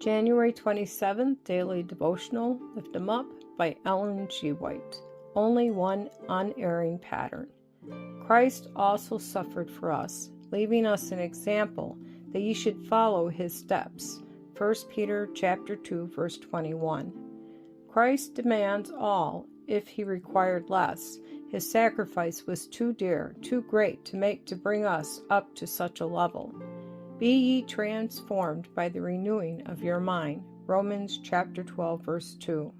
January 27th, Daily Devotional, Lift 'em Up by Ellen G. White. Only one unerring pattern. Christ also suffered for us, leaving us an example that ye should follow his steps. 1 Peter chapter 2, verse 21. Christ demands all. If he required less, his sacrifice was too dear, too great to bring us up to such a level. Be ye transformed by the renewing of your mind. Romans chapter 12, verse 2.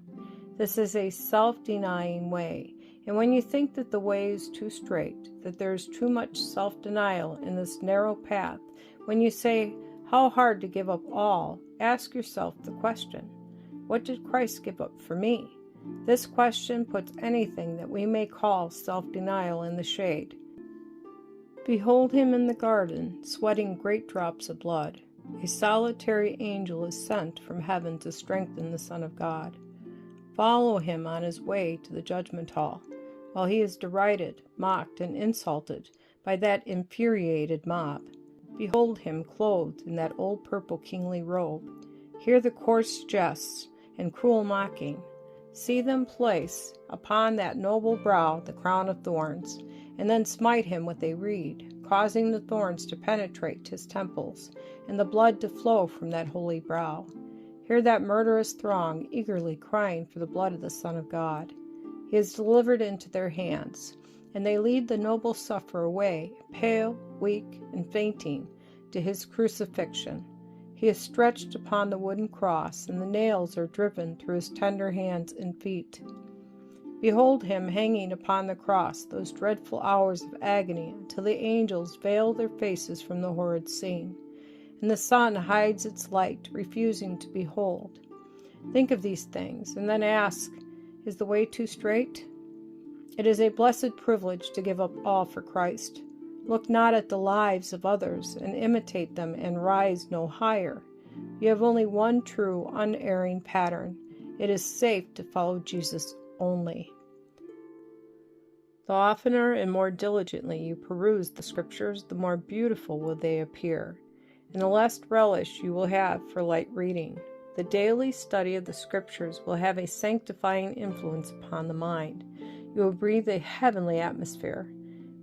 This is a self-denying way, and when you think that the way is too straight, that there is too much self-denial in this narrow path, when you say, how hard to give up all, ask yourself the question, what did Christ give up for me? This question puts anything that we may call self-denial in the shade. Behold him in the garden, sweating great drops of blood. A solitary angel is sent from heaven to strengthen the Son of God. Follow him on his way to the judgment hall, while he is derided, mocked, and insulted by that infuriated mob. Behold him clothed in that old purple kingly robe. Hear the coarse jests and cruel mocking. See them place upon that noble brow the crown of thorns, and then smite him with a reed, causing the thorns to penetrate his temples, and the blood to flow from that holy brow. Hear that murderous throng eagerly crying for the blood of the Son of God. He is delivered into their hands, and they lead the noble sufferer away, pale, weak, and fainting, to his crucifixion. He is stretched upon the wooden cross, and the nails are driven through his tender hands and feet. Behold him hanging upon the cross, those dreadful hours of agony, until the angels veil their faces from the horrid scene, and the sun hides its light, refusing to behold. Think of these things, and then ask, is the way too straight? It is a blessed privilege to give up all for Christ. Look not at the lives of others, and imitate them, and rise no higher. You have only one true, unerring pattern. It is safe to follow Jesus only. The oftener and more diligently you peruse the Scriptures, the more beautiful will they appear, and the less relish you will have for light reading. The daily study of the Scriptures will have a sanctifying influence upon the mind. You will breathe a heavenly atmosphere.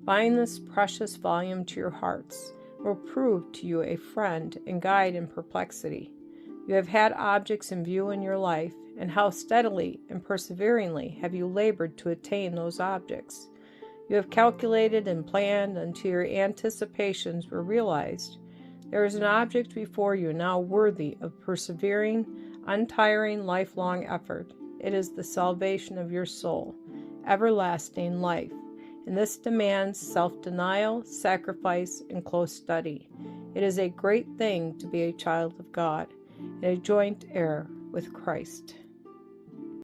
Bind this precious volume to your hearts. It will prove to you a friend and guide in perplexity. You have had objects in view in your life, and how steadily and perseveringly have you labored to attain those objects. You have calculated and planned until your anticipations were realized. There is an object before you now worthy of persevering, untiring, lifelong effort. It is the salvation of your soul, everlasting life, and this demands self-denial, sacrifice, and close study. It is a great thing to be a child of God, and a joint heir with Christ.